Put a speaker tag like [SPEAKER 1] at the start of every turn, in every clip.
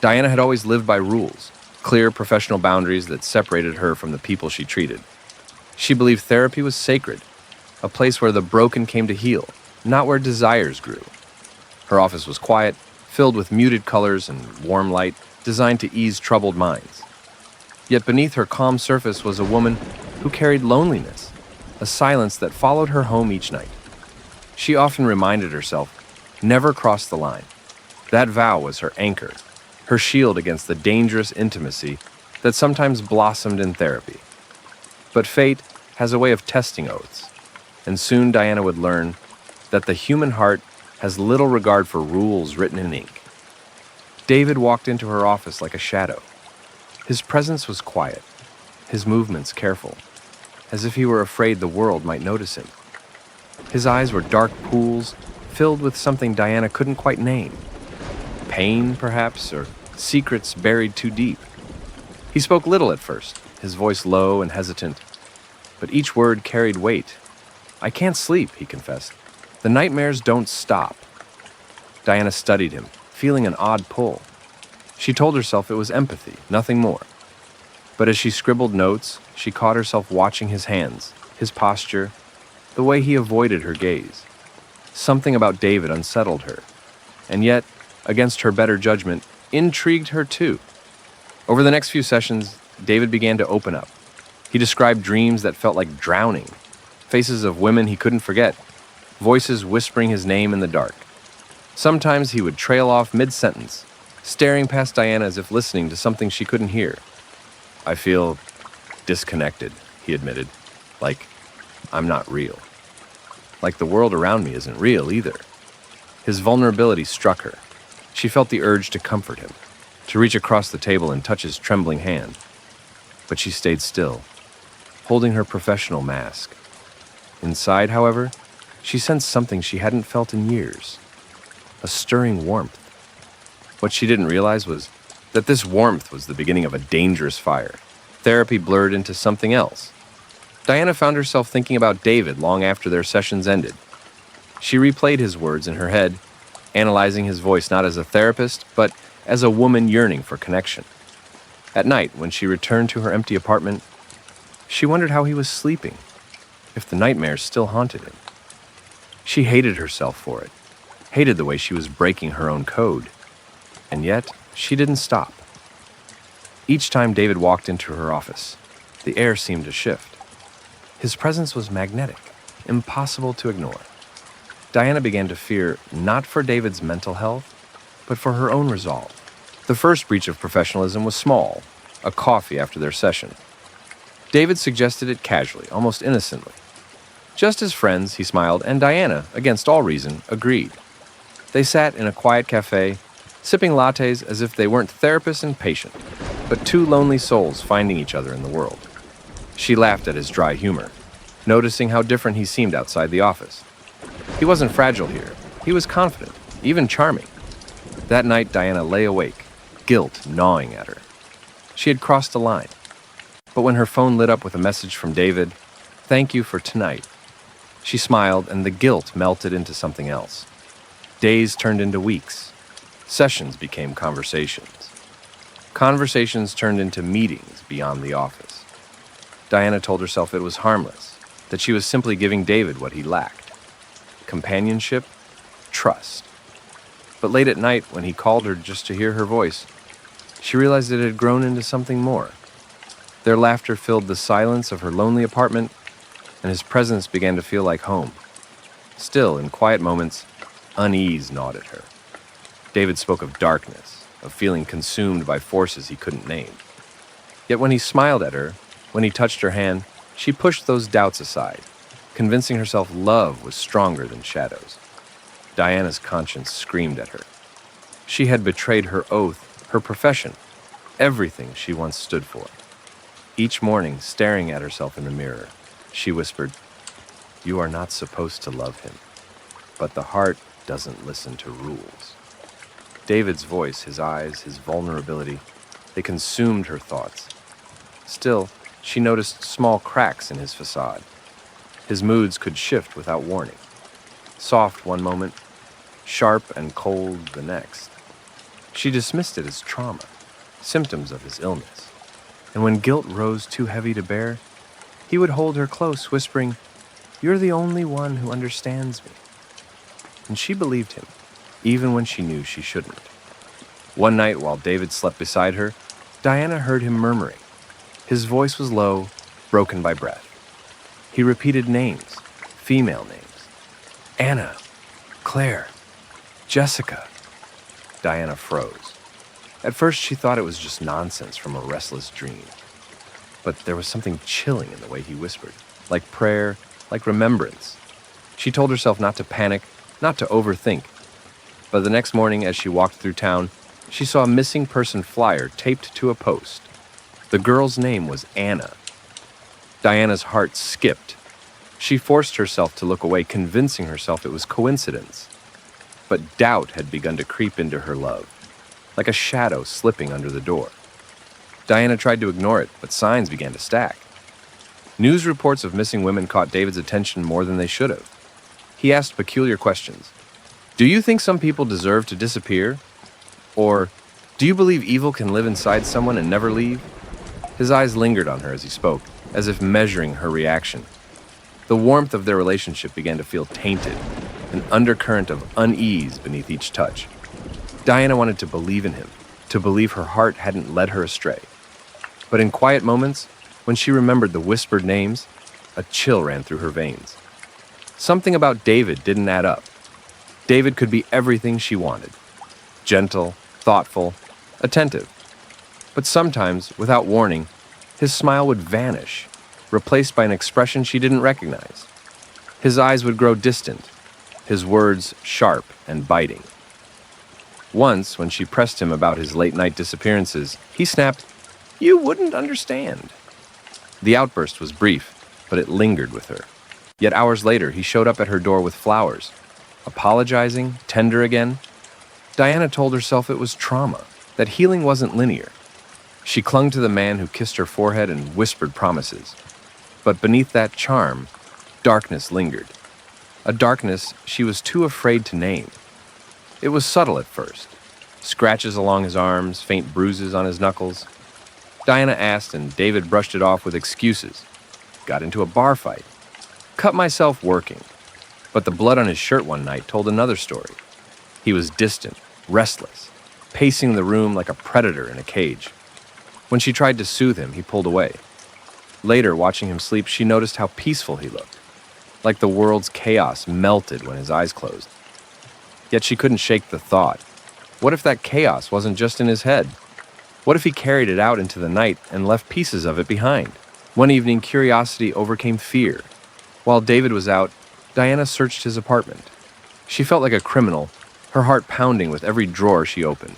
[SPEAKER 1] Diana had always lived by rules, clear professional boundaries that separated her from the people she treated. She believed therapy was sacred, a place where the broken came to heal, not where desires grew. Her office was quiet, filled with muted colors and warm light, designed to ease troubled minds. Yet beneath her calm surface was a woman who carried loneliness, a silence that followed her home each night. She often reminded herself, never cross the line. That vow was her anchor, her shield against the dangerous intimacy that sometimes blossomed in therapy. But fate has a way of testing oaths, and soon Diana would learn that the human heart has little regard for rules written in ink. David walked into her office like a shadow. His presence was quiet, his movements careful, as if he were afraid the world might notice him. His eyes were dark pools filled with something Diana couldn't quite name. Pain, perhaps, or secrets buried too deep. He spoke little at first, his voice low and hesitant, but each word carried weight. "I can't sleep," he confessed. "The nightmares don't stop." Diana studied him, feeling an odd pull. She told herself it was empathy, nothing more. But as she scribbled notes, she caught herself watching his hands, his posture, the way he avoided her gaze. Something about David unsettled her, and yet, against her better judgment, intrigued her too. Over the next few sessions, David began to open up. He described dreams that felt like drowning, faces of women he couldn't forget, voices whispering his name in the dark. Sometimes he would trail off mid-sentence, staring past Diana as if listening to something she couldn't hear. "I feel disconnected," he admitted, "like I'm not real. Like the world around me isn't real either." His vulnerability struck her. She felt the urge to comfort him, to reach across the table and touch his trembling hand. But she stayed still, holding her professional mask. Inside, however, she sensed something she hadn't felt in years, a stirring warmth. What she didn't realize was that this warmth was the beginning of a dangerous fire. Therapy blurred into something else. Diana found herself thinking about David long after their sessions ended. She replayed his words in her head, analyzing his voice not as a therapist, but as a woman yearning for connection. At night, when she returned to her empty apartment, she wondered how he was sleeping, if the nightmares still haunted him. She hated herself for it, hated the way she was breaking her own code. And yet, she didn't stop. Each time David walked into her office, the air seemed to shift. His presence was magnetic, impossible to ignore. Diana began to fear not for David's mental health, but for her own resolve. The first breach of professionalism was small, a coffee after their session. David suggested it casually, almost innocently. Just as friends, he smiled, and Diana, against all reason, agreed. They sat in a quiet cafe, sipping lattes as if they weren't therapists and patient, but two lonely souls finding each other in the world. She laughed at his dry humor, noticing how different he seemed outside the office. He wasn't fragile here. He was confident, even charming. That night, Diana lay awake, guilt gnawing at her. She had crossed a line. But when her phone lit up with a message from David, "Thank you for tonight," she smiled, and the guilt melted into something else. Days turned into weeks. Sessions became conversations. Conversations turned into meetings beyond the office. Diana told herself it was harmless, that she was simply giving David what he lacked: companionship, trust. But late at night, when he called her just to hear her voice, she realized it had grown into something more. Their laughter filled the silence of her lonely apartment, and his presence began to feel like home. Still, in quiet moments, unease gnawed at her. David spoke of darkness, of feeling consumed by forces he couldn't name. Yet when he smiled at her, when he touched her hand, she pushed those doubts aside, convincing herself love was stronger than shadows. Diana's conscience screamed at her. She had betrayed her oath, her profession, everything she once stood for. Each morning, staring at herself in the mirror, she whispered, "You are not supposed to love him, but the heart doesn't listen to rules." David's voice, his eyes, his vulnerability, they consumed her thoughts. Still, she noticed small cracks in his facade. His moods could shift without warning. Soft one moment, sharp and cold the next. She dismissed it as trauma, symptoms of his illness. And when guilt rose too heavy to bear, he would hold her close, whispering, "You're the only one who understands me." And she believed him, even when she knew she shouldn't. One night, while David slept beside her, Diana heard him murmuring. His voice was low, broken by breath. He repeated names, female names. Anna, Claire, Jessica. Diana froze. At first, she thought it was just nonsense from a restless dream. But there was something chilling in the way he whispered, like prayer, like remembrance. She told herself not to panic, not to overthink. But the next morning, as she walked through town, she saw a missing person flyer taped to a post. The girl's name was Anna. Diana's heart skipped. She forced herself to look away, convincing herself it was coincidence. But doubt had begun to creep into her love, like a shadow slipping under the door. Diana tried to ignore it, but signs began to stack. News reports of missing women caught David's attention more than they should have. He asked peculiar questions. Do you think some people deserve to disappear? Or, do you believe evil can live inside someone and never leave? His eyes lingered on her as he spoke, as if measuring her reaction. The warmth of their relationship began to feel tainted, an undercurrent of unease beneath each touch. Diana wanted to believe in him, to believe her heart hadn't led her astray. But in quiet moments, when she remembered the whispered names, a chill ran through her veins. Something about David didn't add up. David could be everything she wanted. Gentle, thoughtful, attentive. But sometimes, without warning, his smile would vanish, replaced by an expression she didn't recognize. His eyes would grow distant, his words sharp and biting. Once, when she pressed him about his late-night disappearances, he snapped, "You wouldn't understand." The outburst was brief, but it lingered with her. Yet hours later, he showed up at her door with flowers. Apologizing, tender again. Diana told herself it was trauma, that healing wasn't linear. She clung to the man who kissed her forehead and whispered promises. But beneath that charm, darkness lingered. A darkness she was too afraid to name. It was subtle at first. Scratches along his arms, faint bruises on his knuckles. Diana asked, and David brushed it off with excuses. Got into a bar fight. Cut myself working. But the blood on his shirt one night told another story. He was distant, restless, pacing the room like a predator in a cage. When she tried to soothe him, he pulled away. Later, watching him sleep, she noticed how peaceful he looked, like the world's chaos melted when his eyes closed. Yet she couldn't shake the thought. What if that chaos wasn't just in his head? What if he carried it out into the night and left pieces of it behind? One evening, curiosity overcame fear. While David was out, Diana searched his apartment. She felt like a criminal, her heart pounding with every drawer she opened.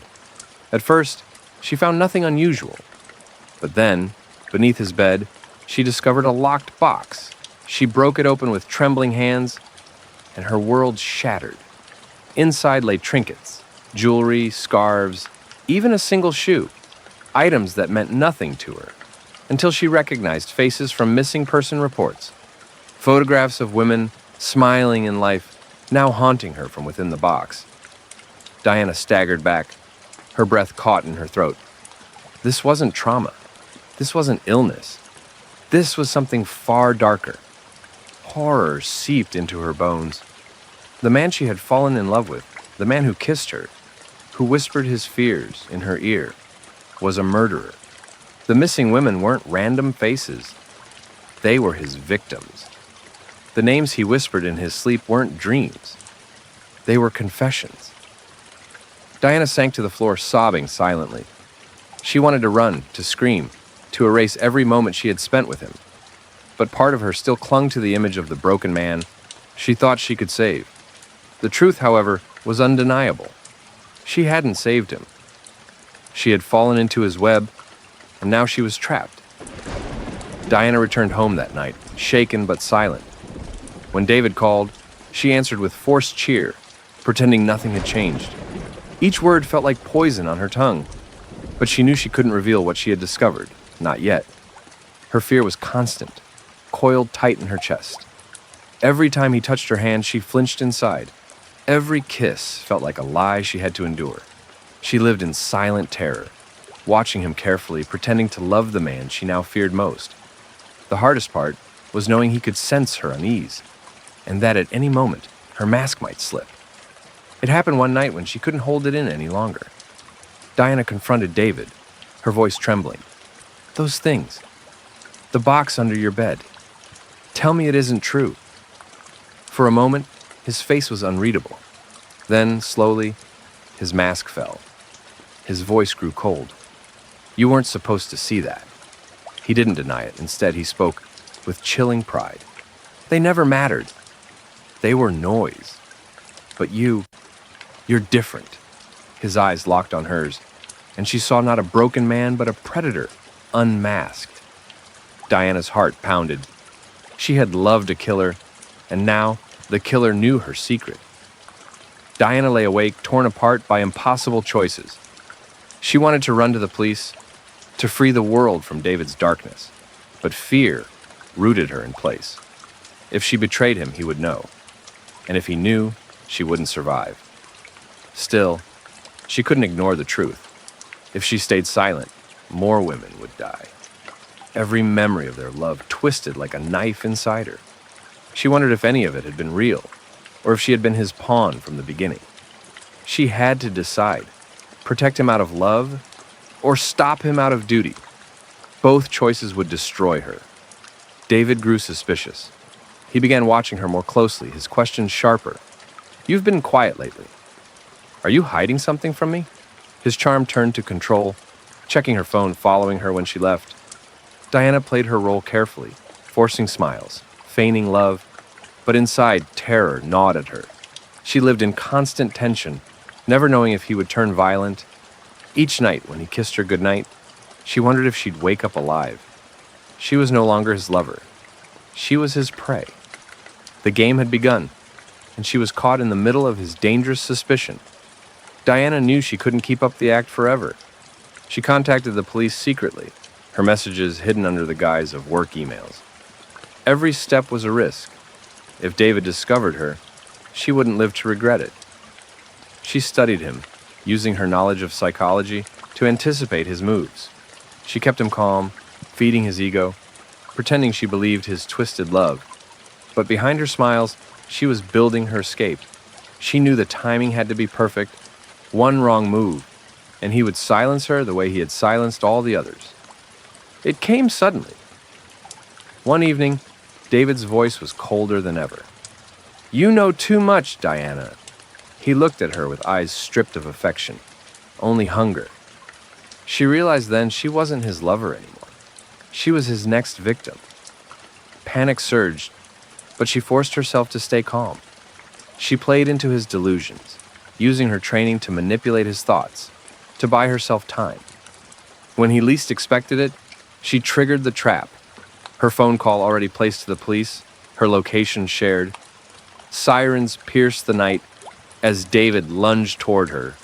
[SPEAKER 1] At first, she found nothing unusual. But then, beneath his bed, she discovered a locked box. She broke it open with trembling hands, and her world shattered. Inside lay trinkets, jewelry, scarves, even a single shoe, items that meant nothing to her, until she recognized faces from missing person reports, photographs of women smiling in life, now haunting her from within the box. Diana staggered back, her breath caught in her throat. This wasn't trauma. This wasn't illness. This was something far darker. Horror seeped into her bones. The man she had fallen in love with, the man who kissed her, who whispered his fears in her ear, was a murderer. The missing women weren't random faces. They were his victims. The names he whispered in his sleep weren't dreams. They were confessions. Diana sank to the floor, sobbing silently. She wanted to run, to scream, to erase every moment she had spent with him. But part of her still clung to the image of the broken man she thought she could save. The truth, however, was undeniable. She hadn't saved him. She had fallen into his web, and now she was trapped. Diana returned home that night, shaken but silent. When David called, she answered with forced cheer, pretending nothing had changed. Each word felt like poison on her tongue, but she knew she couldn't reveal what she had discovered, not yet. Her fear was constant, coiled tight in her chest. Every time he touched her hand, she flinched inside. Every kiss felt like a lie she had to endure. She lived in silent terror, watching him carefully, pretending to love the man she now feared most. The hardest part was knowing he could sense her unease, and that at any moment, her mask might slip. It happened one night when she couldn't hold it in any longer. Diana confronted David, her voice trembling. "Those things. The box under your bed. Tell me it isn't true." For a moment, his face was unreadable. Then, slowly, his mask fell. His voice grew cold. "You weren't supposed to see that." He didn't deny it. Instead, he spoke with chilling pride. "They never mattered. They were noise. But you're different." His eyes locked on hers, and she saw not a broken man, but a predator, unmasked. Diana's heart pounded. She had loved a killer, and now the killer knew her secret. Diana lay awake, torn apart by impossible choices. She wanted to run to the police, to free the world from David's darkness, but fear rooted her in place. If she betrayed him, he would know, and if he knew, she wouldn't survive. Still, she couldn't ignore the truth. If she stayed silent, more women would die. Every memory of their love twisted like a knife inside her. She wondered if any of it had been real, or if she had been his pawn from the beginning. She had to decide, protect him out of love, or stop him out of duty. Both choices would destroy her. David grew suspicious. He began watching her more closely, his questions sharper. "You've been quiet lately. Are you hiding something from me?" His charm turned to control, checking her phone, following her when she left. Diana played her role carefully, forcing smiles, feigning love, but inside, terror gnawed at her. She lived in constant tension, never knowing if he would turn violent. Each night, when he kissed her goodnight, she wondered if she'd wake up alive. She was no longer his lover. She was his prey. The game had begun, and she was caught in the middle of his dangerous suspicion. Diana knew she couldn't keep up the act forever. She contacted the police secretly, her messages hidden under the guise of work emails. Every step was a risk. If David discovered her, she wouldn't live to regret it. She studied him, using her knowledge of psychology to anticipate his moves. She kept him calm, feeding his ego, pretending she believed his twisted love. But behind her smiles, she was building her escape. She knew the timing had to be perfect. One wrong move, and he would silence her the way he had silenced all the others. It came suddenly. One evening, David's voice was colder than ever. "You know too much, Diana." He looked at her with eyes stripped of affection, only hunger. She realized then she wasn't his lover anymore. She was his next victim. Panic surged, but she forced herself to stay calm. She played into his delusions, using her training to manipulate his thoughts, to buy herself time. When he least expected it, she triggered the trap. Her phone call already placed to the police, her location shared. Sirens pierced the night as David lunged toward her,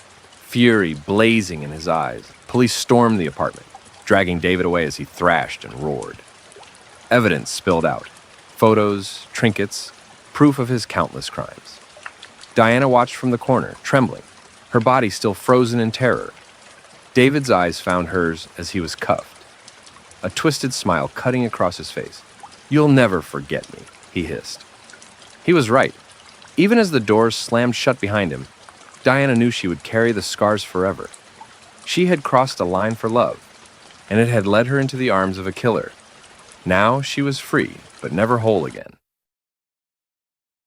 [SPEAKER 1] fury blazing in his eyes. Police stormed the apartment, dragging David away as he thrashed and roared. Evidence spilled out. Photos, trinkets, proof of his countless crimes. Diana watched from the corner, trembling, her body still frozen in terror. David's eyes found hers as he was cuffed, a twisted smile cutting across his face. "You'll never forget me," he hissed. He was right. Even as the doors slammed shut behind him, Diana knew she would carry the scars forever. She had crossed a line for love, and it had led her into the arms of a killer. Now she was free, but never whole again.